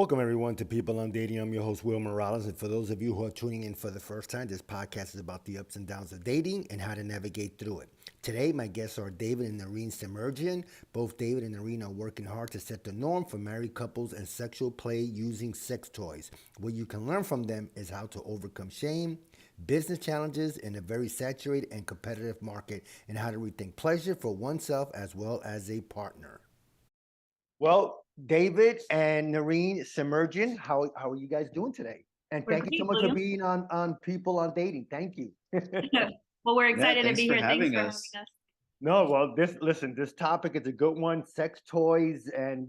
Welcome, everyone, to People on Dating. I'm your host, Will Morales. And for those of you who are tuning in for the first time, this podcast is about the ups and downs of dating and how to navigate through it. Today, my guests are David and Narine Semerdjian. Both David and Narine are working hard to set the norm for married couples and sexual play using sex toys. What you can learn from them is how to overcome shame, business challenges in a very saturated and competitive market, and how to rethink pleasure for oneself as well as a partner. Well, David and Narine Semerdjian, how are you guys doing today? And We're thank you so great, much for William. being on People on Dating. Thank you. Well, we're Yeah, excited to thanks be for here. Thanks having for us. having us. No, well, this topic is a good one. Sex toys and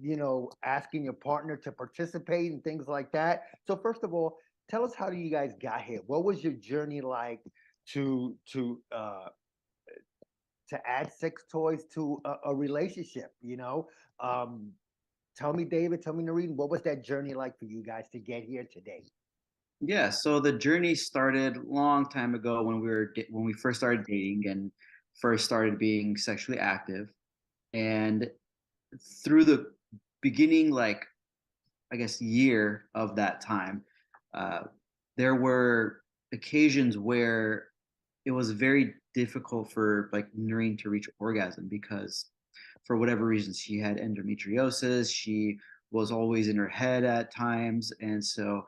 asking your partner to participate and things like that. So first of all, tell us how you guys got here. What was your journey like to to uh to add sex toys to a relationship? Um, Tell me, David, tell me, Noreen, what was that journey like for you guys to get here today? Yeah, so the journey started a long time ago when when we first started dating and first started being sexually active. And through the beginning, like I guess year of that time, uh, there were occasions where it was very difficult for like Noreen to reach orgasm because for whatever reason she had endometriosis. She was always in her head at times, and so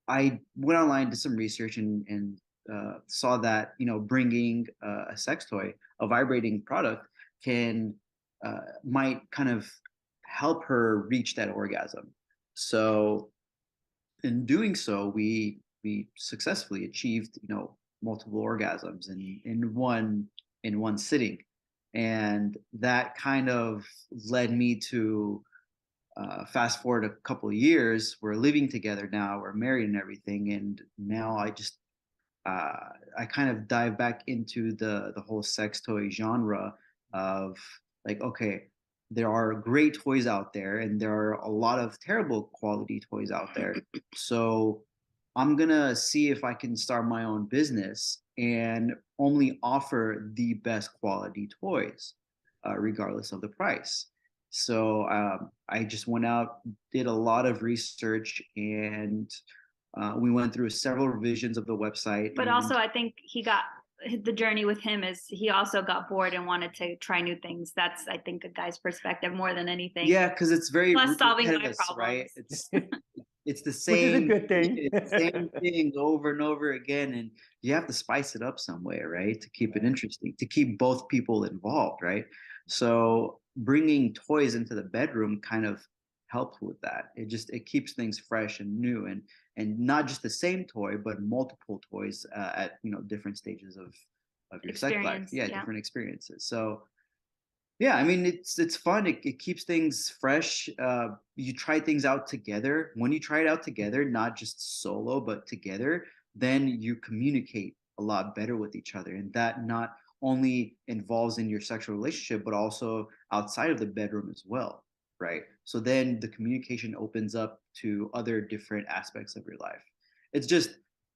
I went online, did some research, and saw that bringing a sex toy, a vibrating product, can might kind of help her reach that orgasm. So in doing so, we successfully achieved multiple orgasms in one sitting, and that kind of led me to fast forward a couple of years. We're living together now, we're married and everything, and now uh, I kind of dive back into the whole sex toy genre of like, okay, there are great toys out there, and there are a lot of terrible quality toys out there. So I'm gonna see if I can start my own business and only offer the best quality toys, regardless of the price. So I just went out, did a lot of research, and we went through several revisions of the website. But also, I think the journey with him is he also got bored and wanted to try new things. That's, I think, a guy's perspective more than anything. Yeah, because it's very Plus solving my repetitive, right? problems. It's the Which is a same good thing. it's the same thing over and over again, and you have to spice it up some way, right? To keep it interesting, to keep both people involved, right? So bringing toys into the bedroom kind of helped with that. It keeps things fresh and new, and not just the same toy, but multiple toys at different stages of your sex life. Experience, Yeah, yeah. different experiences. So yeah, I mean it's fun. It keeps things fresh. You try things out together. When you try it out together, not just solo, but together, then you communicate a lot better with each other, and that not only involves in your sexual relationship, but also outside of the bedroom as well, right? So then the communication opens up to other different aspects of your life. It's just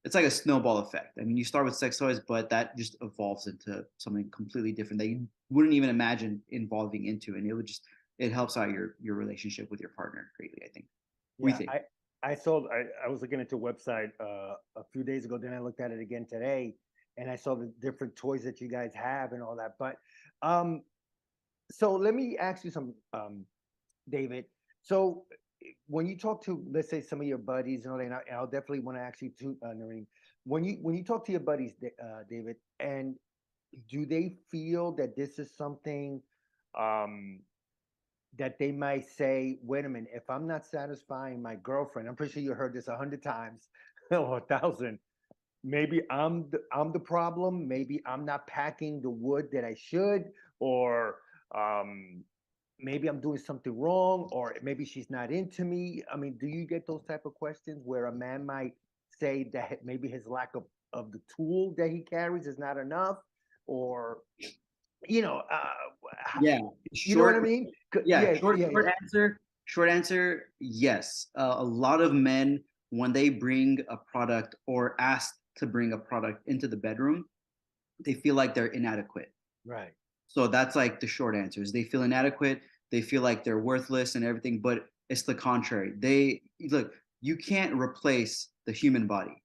it's like a snowball effect. I mean, you start with sex toys, but that just evolves into something completely different that you wouldn't even imagine involving into, and it helps out your relationship with your partner greatly, I think. We Yeah, think. I was looking at your website a few days ago, then I looked at it again today, and I saw the different toys that you guys have and all that. But um, so let me ask you some, David. So when you talk to, let's say, some of your buddies and all that, and I'll definitely want to ask you too, Noreen, when you talk to your buddies, David, and do they feel that this is something um, that they might say, wait a minute, if I'm not satisfying my girlfriend, I'm pretty sure you heard this 100 times or 1,000. Maybe I'm the problem. Maybe I'm not packing the wood that I should, or um, maybe I'm doing something wrong, or maybe she's not into me. I mean, do you get those type of questions where a man might say that maybe his lack of the tool that he carries is not enough, or you know, Yeah. you know what I Short. mean? Yeah. Yeah, Short. yeah, Short answer. Short answer. Yes. A lot of men, when they bring a product or ask to bring a product into the bedroom, they feel like they're inadequate. right. So that's like the short answers. They feel inadequate. They feel like they're worthless and everything. But it's the contrary. They look, you can't replace the human body,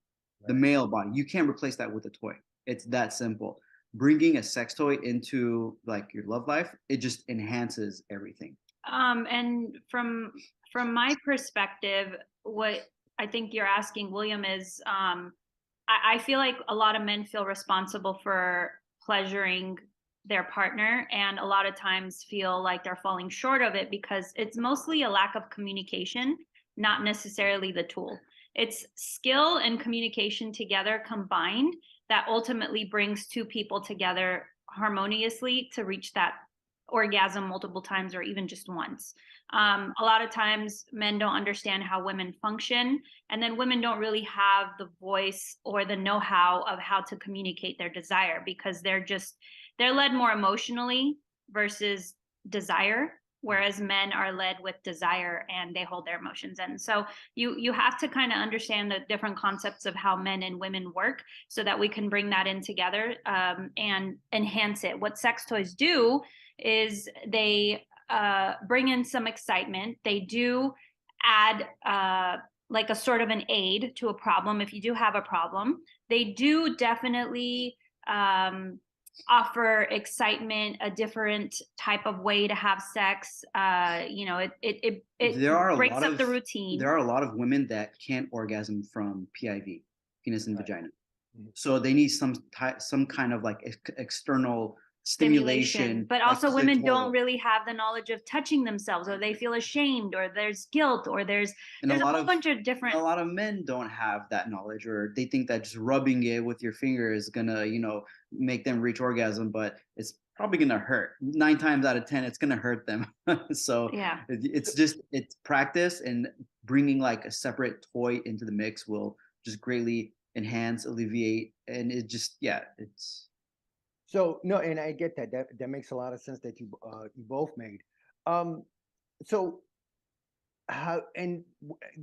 the Right. male body. You can't replace that with a toy. It's that simple. Bringing a sex toy into like your love life, it just enhances everything. And from my perspective, what I think you're asking, William, is I feel like a lot of men feel responsible for pleasuring their partner, and a lot of times feel like they're falling short of it because it's mostly a lack of communication, not necessarily the tool. It's skill and communication together combined that ultimately brings two people together harmoniously to reach that orgasm multiple times or even just once. A lot of times men don't understand how women function, and then women don't really have the voice or the know-how of how to communicate their desire because they're led more emotionally versus desire, whereas men are led with desire and they hold their emotions in. So you have to kind of understand the different concepts of how men and women work so that we can bring that in together, and enhance it. What sex toys do is they bring in some excitement. They do add like a sort of an aid to a problem if you do have a problem. They do definitely offer excitement, a different type of way to have sex. It There are a breaks lot up of the routine. there are a lot of women that can't orgasm from PIV, penis and Right. vagina. Mhm. So they need some kind of like external stimulation, but like also women clitoral. don't really have the knowledge of touching themselves, or they feel ashamed, or there's guilt, or there's And a whole bunch of different. a lot of men don't have that knowledge, or they think that just rubbing it with your finger is gonna, make them reach orgasm, but it's probably gonna hurt. 9 times out of 10, it's gonna hurt them. So Yeah. it's practice, and bringing like a separate toy into the mix will just greatly enhance, alleviate, and it just it's. So no, and I get that. That makes a lot of sense that you both made. Um, so how and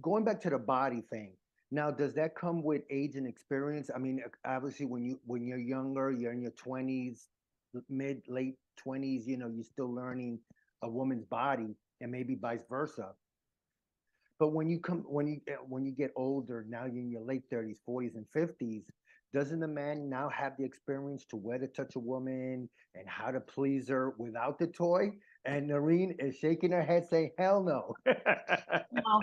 going back to the body thing. Now, does that come with age and experience? I mean, obviously, when you're younger, you're in your 20s, mid late 20s. You're still learning a woman's body, and maybe vice versa. But when you get older, now you're in your late 30s, 40s, and 50s, doesn't the man now have the experience to where to touch a woman and how to please her without the toy? And Narine is shaking her head saying, hell no. No,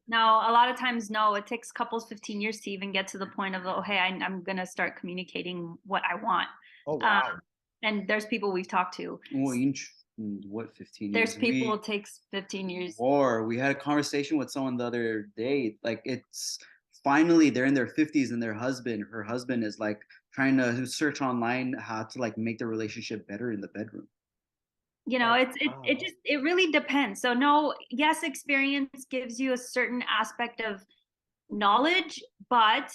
no, a lot of times, no. It takes couples 15 years to even get to the point of, oh, hey, I'm gonna start communicating what I want. Oh, Um, wow. and there's people we've talked to. Well, what 15 There's years? people it takes 15 years. Or we had a conversation with someone the other day. Like, it's finally they're in their 50s, and her husband is like trying to search online how to like make the relationship better in the bedroom. Oh, Wow. it really depends. So no, yes, experience gives you a certain aspect of knowledge, but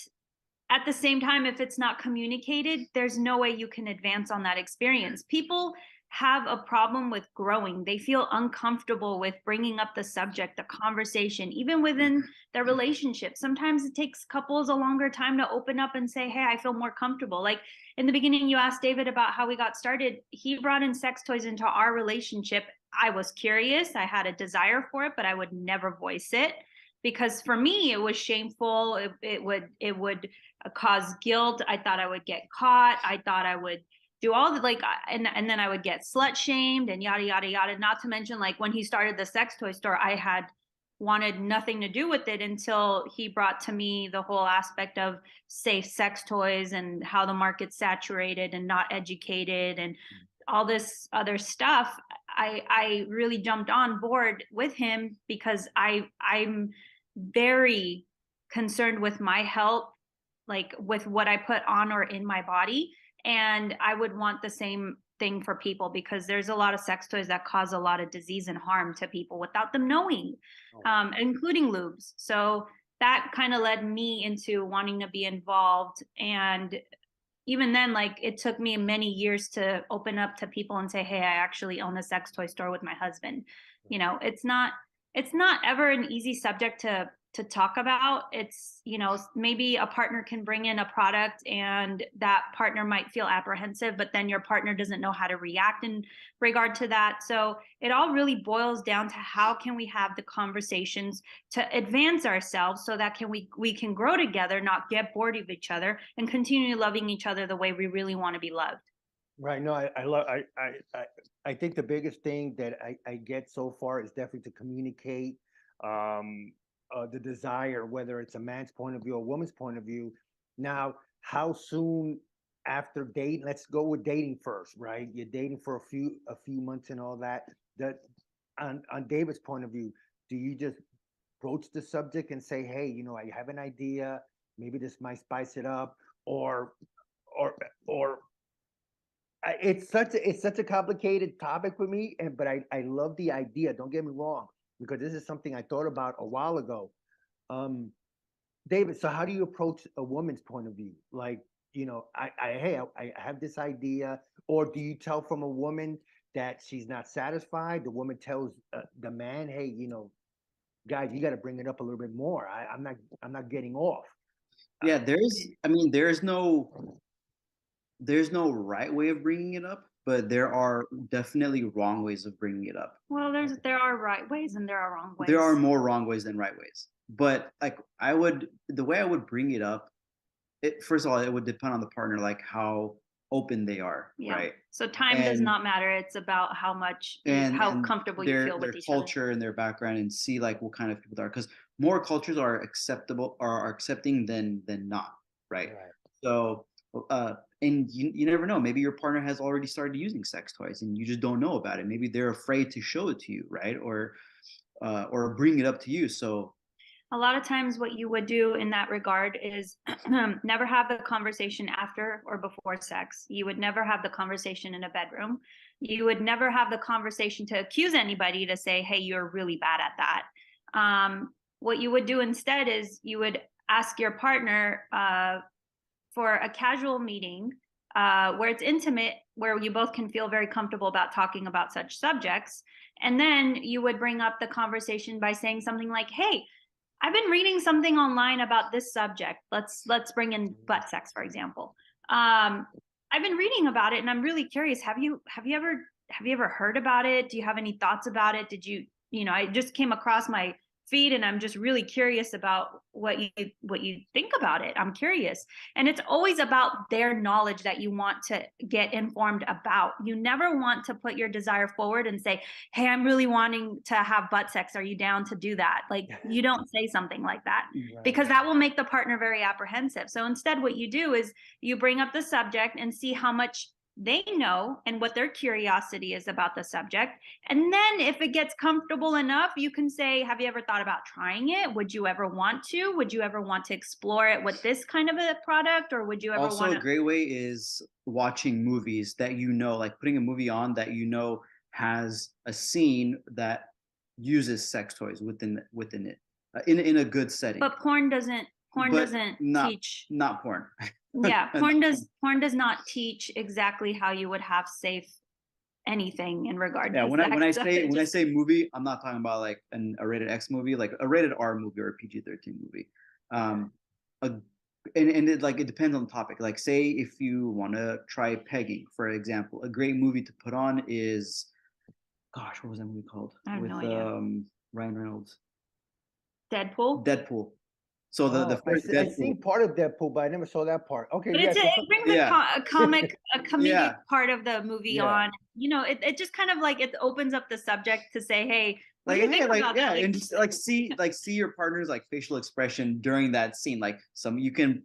at the same time, if it's not communicated, there's no way you can advance on that experience. People have a problem with growing. They feel uncomfortable with bringing up the subject, the conversation, even within their relationship. Sometimes it takes couples a longer time to open up and say, hey, I feel more comfortable. Like in the beginning, you asked David about how we got started. He brought in sex toys into our relationship. I was curious. I had a desire for it, but I would never voice it because for me, it was shameful. It would cause guilt. I thought I would get caught. I thought I would do all the and then I would get slut shamed and yada yada yada. Not to mention, like when he started the sex toy store, I had wanted nothing to do with it until he brought to me the whole aspect of safe sex toys and how the market's saturated and not educated and all this other stuff. I really jumped on board with him because I'm very concerned with my health, like with what I put on or in my body. And I would want the same thing for people because there's a lot of sex toys that cause a lot of disease and harm to people without them knowing, including lubes. So that kind of led me into wanting to be involved. And even then, like it took me many years to open up to people and say, hey, I actually own a sex toy store with my husband. It's not ever an easy subject to to talk about. It's, you know, maybe a partner can bring in a product and that partner might feel apprehensive, but then your partner doesn't know how to react in regard to that. So it all really boils down to how can we have the conversations to advance ourselves so that we can grow together, not get bored of each other, and continue loving each other the way we really want to be loved. Right. No, I love, I think the biggest thing that I get so far is definitely to communicate, the desire, whether it's a man's point of view or a woman's point of view. Now, how soon after dating? Let's go with dating first, right? You're dating for a few months and all that. That on David's point of view, do you just broach the subject and say, hey, you know, I have an idea, maybe this might spice it up, or or it's such a complicated topic for me, and but I love the idea. Don't get me wrong, because this is something I thought about a while ago. Um, David, so how do you approach a woman's point of view? Like, you know, I have this idea, or do you tell from a woman that she's not satisfied? The woman tells the man, hey, you know, guys, you got to bring it up a little bit more. I'm not getting off. Yeah, there's no right way of bringing it up, but there are definitely wrong ways of bringing it up. Well, there are right ways and there are wrong ways. There are more wrong ways than right ways. But like the way I would bring it up, first of all, it would depend on the partner, like how open they are, Yeah. right? So time does not matter. It's about how much, how comfortable you feel with each other. Their culture and their background, and see like what kind of people they are, because more cultures are accepting than not, right? So and you never know, maybe your partner has already started using sex toys and you just don't know about it. Maybe they're afraid to show it to you, right? Or bring it up to you. So a lot of times what you would do in that regard is never have the conversation after or before sex. You would never have the conversation in a bedroom. You would never have the conversation to accuse anybody, to say, hey, you're really bad at that. What you would do instead is you would ask your partner for a casual meeting where it's intimate, where you both can feel very comfortable about talking about such subjects. And then you would bring up the conversation by saying something like, hey, I've been reading something online about this subject. Let's bring in butt sex, for example. I've been reading about it and I'm really curious. Have you ever heard about it? Do you have any thoughts about it? Did you know, I just came across my feed and I'm just really curious about what you think about it. I'm curious. And it's always about their knowledge that you want to get informed about. You never want to put your desire forward and say, hey, I'm really wanting to have butt sex. Are you down to do that? Like, you don't say something like that, because that will make the partner very apprehensive. So instead, what you do is you bring up the subject and see how much they know and what their curiosity is about the subject. And then if it gets comfortable enough, you can say, have you ever thought about trying it? Would you ever want to? Would you ever want to explore it with this kind of a product? Or would you ever also, a great way is watching movies that, you know, like putting a movie on that, you know, has a scene that uses sex toys within it in a good setting. But porn doesn't teach. Not porn. Yeah, porn does not teach exactly how you would have safe anything in regard to sex. When I say movie, I'm not talking about like a rated X movie, like a rated R movie or a PG-13 movie. And it depends on the topic. Like, say if you want to try pegging, for example, a great movie to put on is, gosh, what was that movie called? I have with no idea. Ryan Reynolds. Deadpool. So the first Deadpool. I've seen part of Deadpool, but I never saw that part. Okay, but yeah, it brings a comedic part of the movie on. You know, it just kind of like, it opens up the subject to say, hey, what do you think about that? And just like see your partner's like facial expression during that scene. Like you can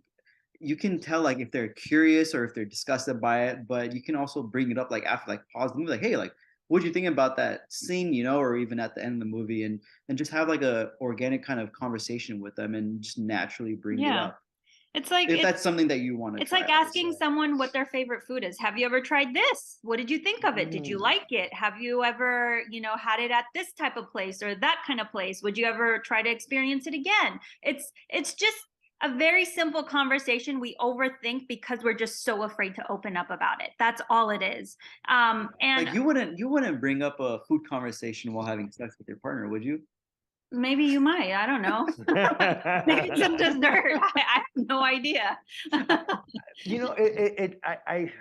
tell like if they're curious or if they're disgusted by it, but you can also bring it up like after, like pause the movie, like, hey, like, what do you think about that scene, you know, or even at the end of the movie, and just have like a organic kind of conversation with them and just naturally bring it up. It's like, if that's something that you want to. It's like asking someone what their favorite food is. Have you ever tried this? What did you think of it? Did you like it? Have you ever, you know, had it at this type of place or that kind of place? Would you ever try to experience it again? It's just a very simple conversation we overthink because we're just so afraid to open up about it. That's all it is. And like, you wouldn't bring up a food conversation while having sex with your partner, would you? Maybe you might. I don't know. Maybe it's some dessert. I have no idea. You know,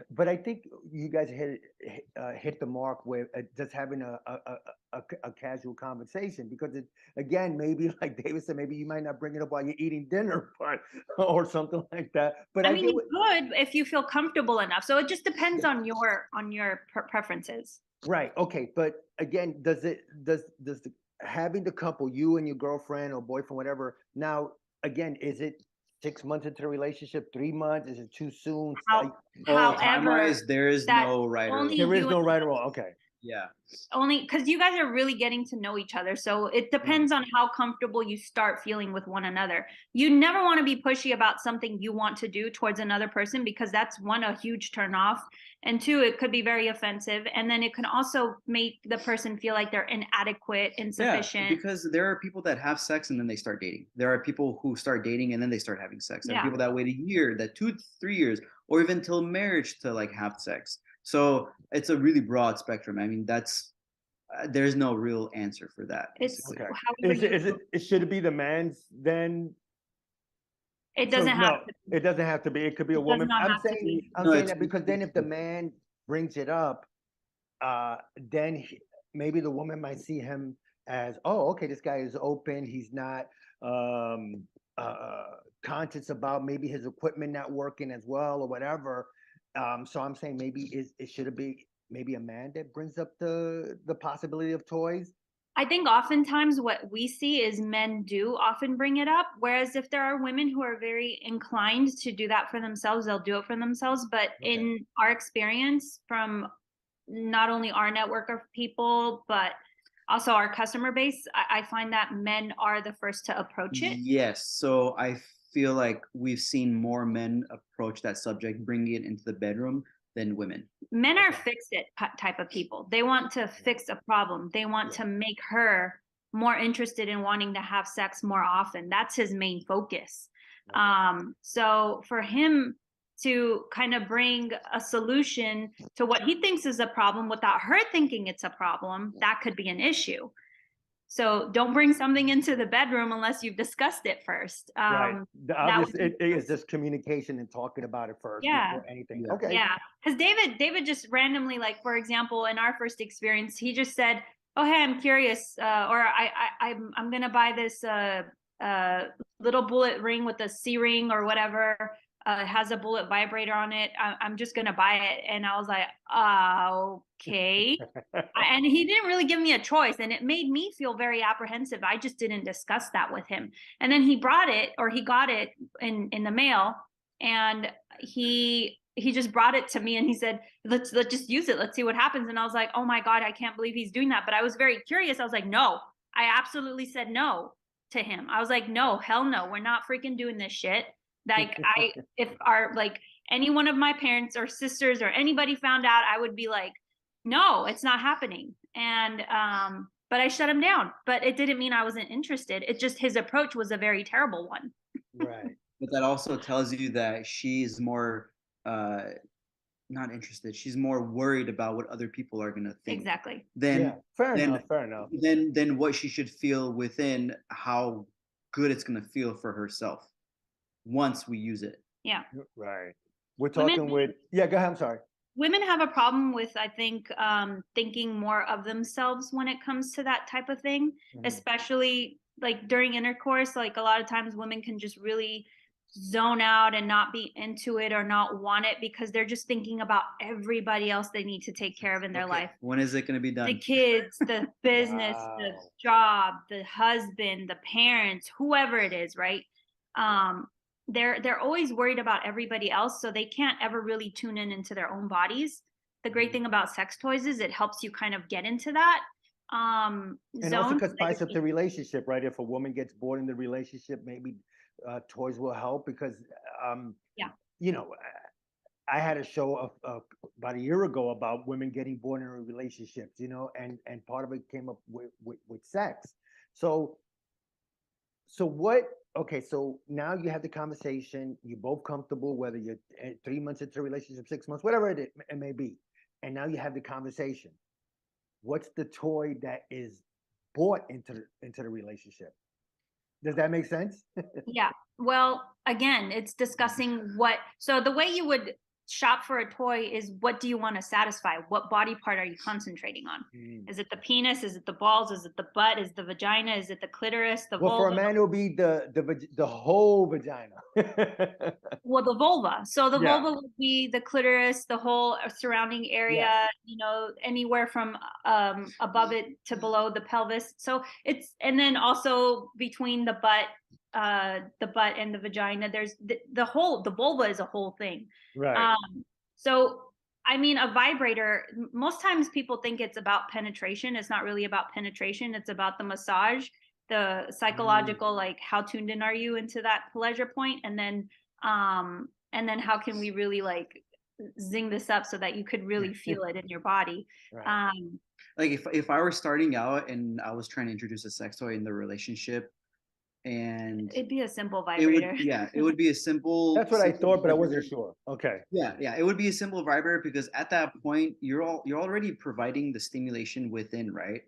but I think you guys hit the mark with just having a casual conversation, because it, again, maybe like David said, maybe you might not bring it up while you're eating dinner, but or something like that. But I I mean, get you could if you feel comfortable enough. So it just depends on your preferences. right. Okay, but again, does the having the couple, you and your girlfriend or boyfriend, whatever, now again, is it 6 months into the relationship, 3 months? Is it too soon? How, Oh, however, time-wise, there is that no right or only wrong. There is you no and right or wrong. Okay. Yeah. only because you guys are really getting to know each other. So it depends on how comfortable you start feeling with one another. You never want to be pushy about something you want to do towards another person, because that's one, a huge turn off. And two, it could be very offensive. And then it can also make the person feel like they're inadequate, Yeah, insufficient. because there are people that have sex and then they start dating. There are people who start dating and then they start having sex. There are Yeah. people that wait a year, that 2, 3 years, or even till marriage to like have sex. So it's a really broad spectrum. I mean, that's there's no real answer for that. It's Basically. Okay. however Is it, you is it, feel. should it be the man's then? It So doesn't have no, to. it doesn't have to be. It could be a It does woman. not I'm have to saying, be. I'm No, saying it's that because then if the man brings it up, then maybe the woman might see him as, oh, okay, this guy is open. He's not um, conscious about maybe his equipment not working as well or whatever. So I'm saying maybe it should be maybe a man that brings up the possibility of toys. I think oftentimes what we see is men do often bring it up. Whereas if there are women who are very inclined to do that for themselves, they'll do it for themselves. But Okay. in our experience from not only our network of people, but also our customer base, I find that men are the first to approach it. Yes. So I feel like we've seen more men approach that subject, bringing it into the bedroom than women. Men are Okay. fix-it type of people. They want to fix a problem. They want to make her more interested in wanting to have sex more often. That's his main focus. So for him to kind of bring a solution to what he thinks is a problem without her thinking it's a problem, that could be an issue. So don't bring something into the bedroom unless you've discussed it first. Right. The That obvious, would be it is just communication and talking about it first Yeah. before anything. Yeah. Okay. Yeah, because David just randomly, like for example, in our first experience, he just said, "Oh, hey, I'm curious, or I'm gonna buy this little bullet ring with a C ring or whatever. It has a bullet vibrator on it. I'm just gonna buy it." And I was like, "Okay." And he didn't really give me a choice, and it made me feel very apprehensive. I just didn't discuss that with him. And then he brought it, or he got it in the mail, and he just brought it to me and he said, let's just use it, let's see what happens. And I was like, oh my god, I can't believe he's doing that. But I was very curious. I was like, no, I absolutely said no to him. I was like, no, hell no, we're not freaking doing this shit. Like if our, like, any one of my parents or sisters or anybody found out, I would be like, no, it's not happening. And but I shut him down. But it didn't mean I wasn't interested. It just, his approach was a very terrible one. Right. But that also tells you that she's more uh, not interested. She's more worried about what other people are gonna think Exactly. than Yeah. Fair than enough. Fair enough. than what she should feel within how good it's gonna feel for herself once we use it. Yeah. Right. We're Women talking with, yeah, go ahead. I'm sorry. women have a problem with, I think, thinking more of themselves when it comes to that type of thing, Mhm. especially like during intercourse. Like a lot of times women can just really zone out and not be into it or not want it because they're just thinking about everybody else they need to take care of in their Okay, life. when is it gonna be The done? kids, the business, the Wow. job, the husband, the parents, whoever it is, right? They're always worried about everybody else, so they can't ever really tune in into their own bodies. The great thing about sex toys is it helps you kind of get into that And also zone. because spice up the relationship, right? If a woman gets bored in the relationship, maybe toys will help because, Yeah. you know, I had a show about a year ago about women getting bored in relationships, you know, and part of it came up with sex. So what? Okay, so now you have the conversation. You're both comfortable, whether you're 3 months into a relationship, 6 months, whatever it may be, and now you have the conversation. What's the toy that is brought into the relationship. Does that make sense? Yeah. Well, again, it's discussing so the way you would shop for a toy is, what do you want to satisfy? What body part are you concentrating on? Mm. Is it the penis? Is it the balls? Is it the butt? Is the vagina? Is it the clitoris? The Well, for a vulva? man, it'll be the whole vagina. Well, the vulva. So the Yeah. vulva would be the clitoris, the whole surrounding area, Yes. you know, anywhere from above it to below the pelvis. So and then also between the butt and the vagina, there's the vulva is a whole thing. Right. So I mean, a vibrator, most times people think it's about penetration. It's not really about penetration. It's about the massage, the psychological, like how tuned in are you into that pleasure point, and then how can we really like zing this up so that you could really feel it in your body. Right. Like if I were starting out and I was trying to introduce a sex toy in the relationship, and It'd be a simple it would, vibrator. yeah, it would be a simple. That's what I simple thought, but I vibrator. wasn't sure. Okay. Yeah, it would be a simple vibrator, because at that point you're already providing the stimulation within, right?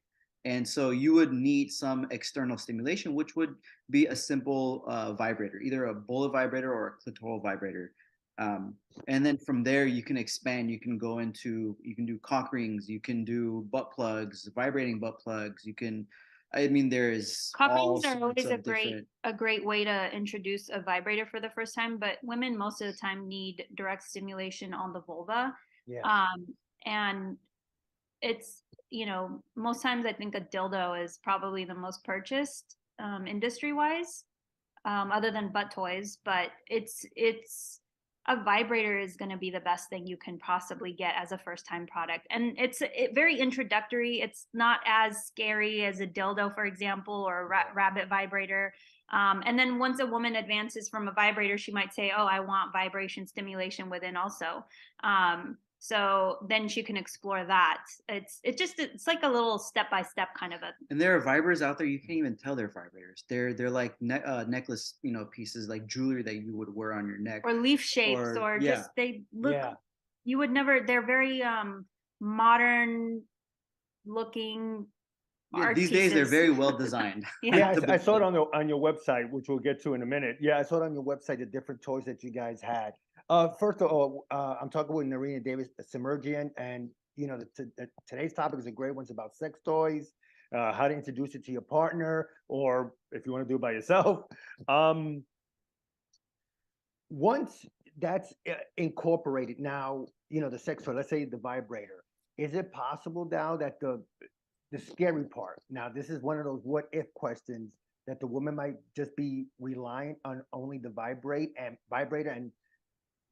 And so you would need some external stimulation, which would be a simple vibrator, either a bullet vibrator or a clitoral vibrator. And then from there you can expand. You can do cock rings, you can do butt plugs, vibrating butt plugs. I mean, there's Cock all rings are sorts always of different. a great way to introduce a vibrator for the first time, but women most of the time need direct stimulation on the vulva. Yeah. And it's, you know, most times I think a dildo is probably the most purchased industry wise, other than butt toys, but it's a vibrator is going to be the best thing you can possibly get as a first time product. And it's very introductory. It's not as scary as a dildo, for example, or a rabbit vibrator. And then once a woman advances from a vibrator, she might say, oh, I want vibration stimulation within also. So then she can explore that. It's like a little step-by-step kind of a. And there are vibrators out there, you can't even tell they're vibrators. They're like necklace, pieces, like jewelry that you would wear on your neck. Or leaf shapes, or yeah. just they look. Yeah. You would never. They're very modern looking. Yeah, Art these days they're pieces. very well designed. Yeah, I saw it on your website, which we'll get to in a minute. Yeah, I saw it on your website, the different toys that you guys had. First of all, I'm talking with Narine Semerdjian, and you know, today's topic is a great one. It's about sex toys, how to introduce it to your partner, or if you want to do it by yourself. Once that's incorporated, now you know the sex toy. Let's say the vibrator. Is it possible now that the scary part? Now, this is one of those what if questions that the woman might just be reliant on only the vibrator, and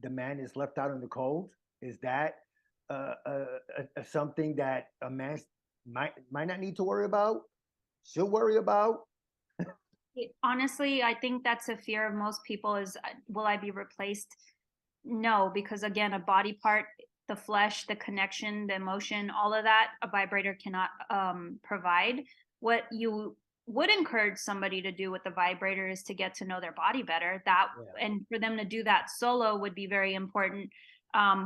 the man is left out in the cold. Is that something that a man might not need to worry about? Should worry about? Honestly, I think that's a fear of most people is, will I be replaced? No, because again, a body part, the flesh, the connection, the emotion, all of that, a vibrator cannot provide. What you would encourage somebody to do with the vibrator is to get to know their body better. And for them to do that solo would be very important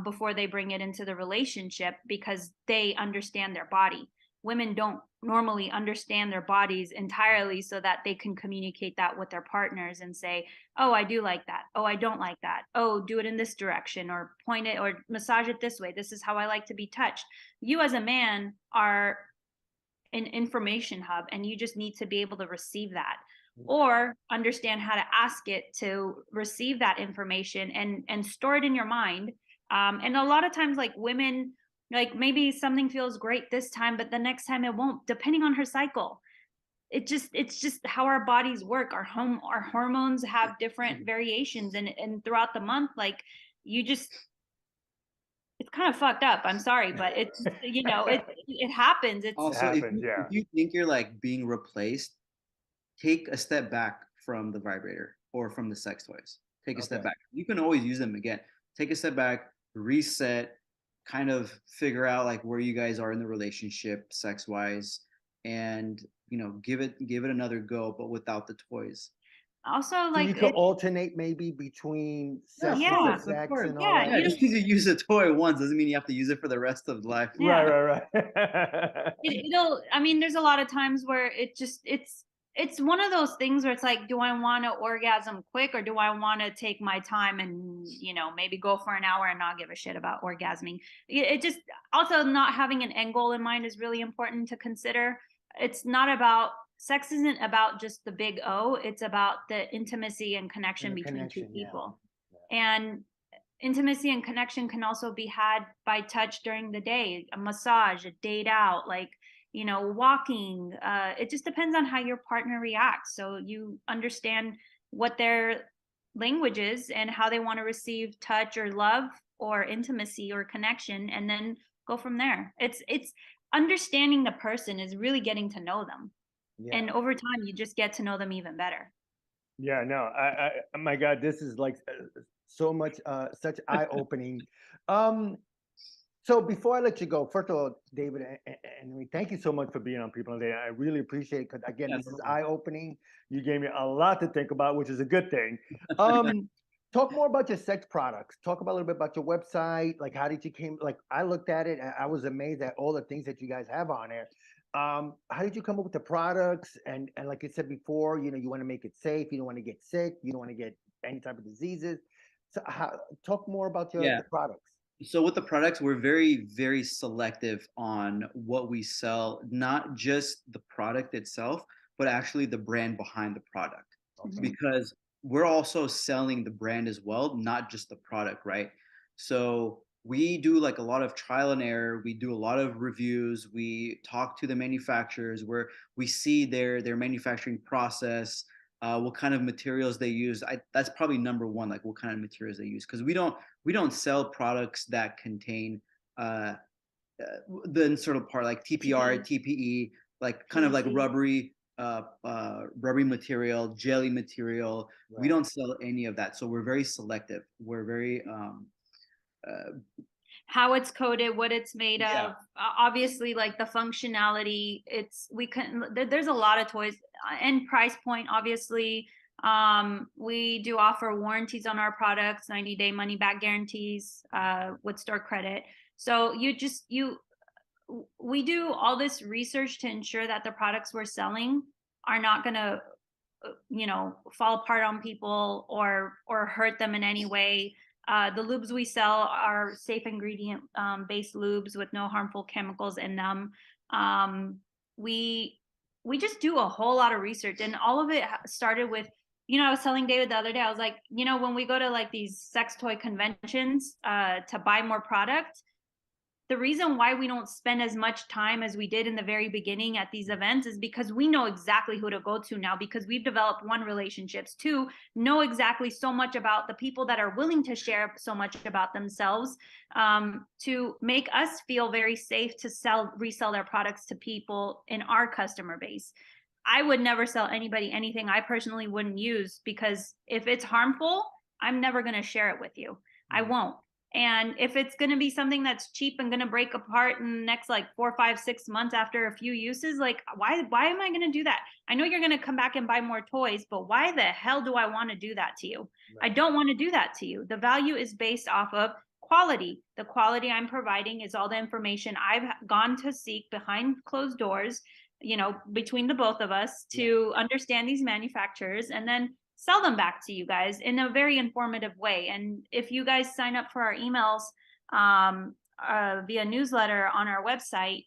before they bring it into the relationship, because they understand their body. Women don't normally understand their bodies entirely so that they can communicate that with their partners and say, oh, I do like that. Oh, I don't like that. Oh, do it in this direction, or point it or massage it this way. This is how I like to be touched. You as a man are an information hub, and you just need to be able to receive that, or understand how to ask it to receive that information and store it in your mind. And a lot of times, like women, like maybe something feels great this time, but the next time it won't, depending on her cycle. It's just how our bodies work. Our hormones have different variations, and throughout the month, like it's kind of fucked up. I'm sorry, but it's, you know, it happens. Also, It happens, if you think you're like being replaced, take a step back from the vibrator or from the sex toys. Take a step back. You can always use them again. Take a step back, reset, kind of figure out like where you guys are in the relationship sex wise, and give it another go, but without the toys. Also, So like you could alternate maybe between Yeah, of sessions Yeah. of course, of sex course. and all Yeah, that. Yeah, just because you use a toy once doesn't mean you have to use it for the rest of life. Yeah. Right. It'll, I mean, there's a lot of times where it's one of those things where it's like, do I want to orgasm quick, or do I want to take my time and, maybe go for an hour and not give a shit about orgasming? It just, also, not having an end goal in mind is really important to consider. It's not about, sex isn't about just the big O, it's about the intimacy and connection And the between two connection, yeah. people. And intimacy and connection can also be had by touch during the day, a massage, a date out, like, walking. It just depends on how your partner reacts, so you understand what their language is and how they want to receive touch or love or intimacy or connection, and then go from there. It's understanding the person is really getting to know them, Yeah. and over time you just get to know them even better. Yeah, no, oh my God, this is like so much, such eye-opening. Um, so before I let you go, first of all, David and we thank you so much for being on People Today. I really appreciate it, because again, Yeah, this no is problem. eye-opening. You gave me a lot to think about, which is a good thing. Talk more about your sex products. Talk about a little bit about your website. Like, how did you came? Like, I looked at it and I was amazed at all the things that you guys have on there. How did you come up with the products? And like you said before, you want to make it safe. You don't want to get sick. You don't want to get any type of diseases. So, talk more about Yeah. the products. So with the products, we're very, very selective on what we sell, not just the product itself, but actually the brand behind the product. Mhm. Because we're also selling the brand as well, not just the product, right? So we do like a lot of trial and error. We do a lot of reviews. We talk to the manufacturers where we see their manufacturing process, what kind of materials they use. That's probably number one, like what kind of materials they use, because we don't sell products that contain uh, the sort of part like TPR, TPE, like kind of like PVC. rubbery material, jelly material. We Right. don't sell any of that, so we're very selective. We're very uh, How it's coated, what it's made Yeah. of, obviously, like the functionality. There's a lot of toys, and price point, obviously. We do offer warranties on our products, 90-day money back guarantees, with store credit. So we do all this research to ensure that the products we're selling are not going to fall apart on people or hurt them in any way. The lubes we sell are safe ingredient based lubes with no harmful chemicals in them. We just do a whole lot of research, and all of it started with, I was telling David the other day, I was like, when we go to like these sex toy conventions to buy more product, the reason why we don't spend as much time as we did in the very beginning at these events is because we know exactly who to go to now, because we've developed, one, relationships, two, know exactly so much about the people that are willing to share so much about themselves, to make us feel very safe to resell their products to people in our customer base. I would never sell anybody anything I personally wouldn't use, because if it's harmful, I'm never going to share it with you. I won't. And if it's going to be something that's cheap and going to break apart in the next like 4, 5, 6 months after a few uses, like why am I going to do that? I know you're going to come back and buy more toys, but why the hell do I want to do that to you? Right. I don't want to do that to you. The value is based off of quality. The quality I'm providing is all the information I've gone to seek behind closed doors, between the both of us, to understand these manufacturers and then sell them back to you guys in a very informative way. And if you guys sign up for our emails via newsletter on our website,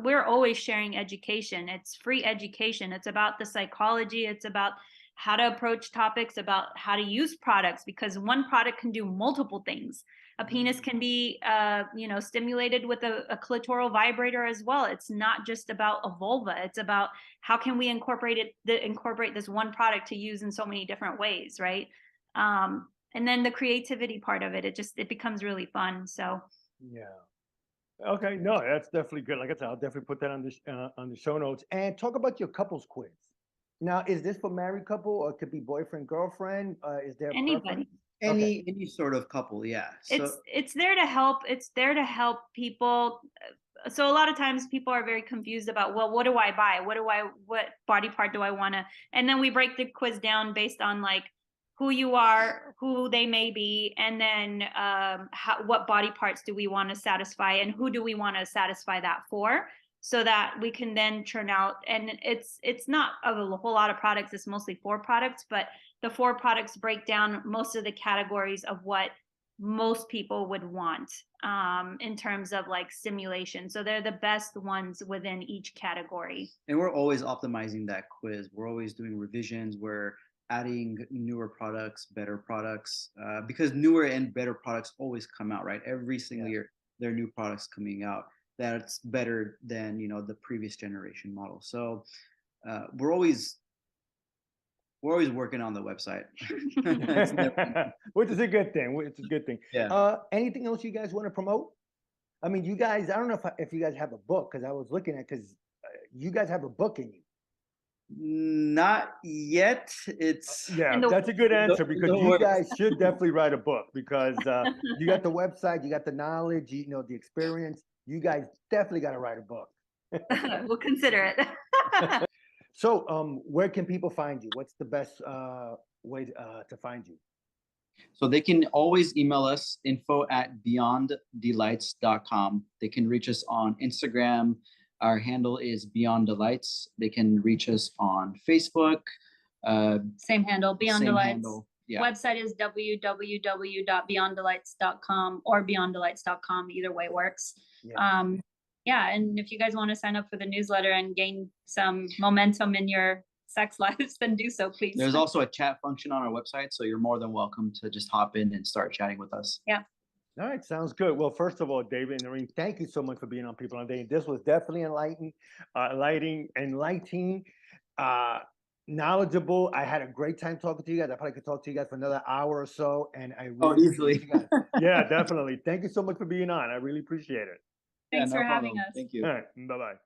we're always sharing education. It's free education. It's about the psychology. It's about how to approach topics, about how to use products, because one product can do multiple things. A penis can be, stimulated with a clitoral vibrator as well. It's not just about a vulva. It's about how can we incorporate this one product to use in so many different ways, right? And then the creativity part of it, it becomes really fun. So yeah. Okay, no, that's definitely good. Like I said, I'll definitely put that on the show notes. And talk about your couples quiz. Now, is this for married couple, or it could be boyfriend, girlfriend? Is there a anybody. Any sort of couple, yeah. So It's there to help. It's there to help people so a lot of times people are very confused about, well, what do I buy? What body part do I want to? And then we break the quiz down based on like who you are, who they may be, and then what body parts do we want to satisfy, and who do we want to satisfy that for, so that we can then churn out. And it's not a whole lot of products, it's mostly 4 products, but the 4 products break down most of the categories of what most people would want in terms of like stimulation. So they're the best ones within each category. And we're always optimizing that quiz. We're always doing revisions. We're adding newer products, better products, because newer and better products always come out, right? Every single year, there are new products coming out that's better than, you know, the previous generation model. So we're always working on the website. Which is a good thing. Which is a good thing. Yeah. Anything else you guys want to promote? I mean, you guys, I don't know if you guys have a book, because I was looking at, because you guys have a book in you. Not yet. It's that's a good answer, because you guys should definitely write a book, because you got the website, you got the knowledge, you know, the experience. You guys definitely got to write a book. We'll consider it. So, where can people find you? What's the best way to find you? So they can always email us, info@beyonddelights.com. They can reach us on Instagram. Our handle is Beyond Delights. They can reach us on Facebook. Same handle, Beyond Delights. Handle. Yeah. Website is www.beyonddelights.com or beyonddelights.com. Either way works. Yeah. And if you guys want to sign up for the newsletter and gain some momentum in your sex lives, then do so, please. There's also a chat function on our website, so you're more than welcome to just hop in and start chatting with us. Yeah. All right, sounds good. Well, first of all, David and Narine, thank you so much for being on People on Dating. This was definitely enlightening, knowledgeable. I had a great time talking to you guys. I probably could talk to you guys for another hour or so, and I really easily. appreciate you guys. Yeah, definitely. Thank you so much for being on. I really appreciate it. Thanks for having us. Thank you. All right, bye-bye.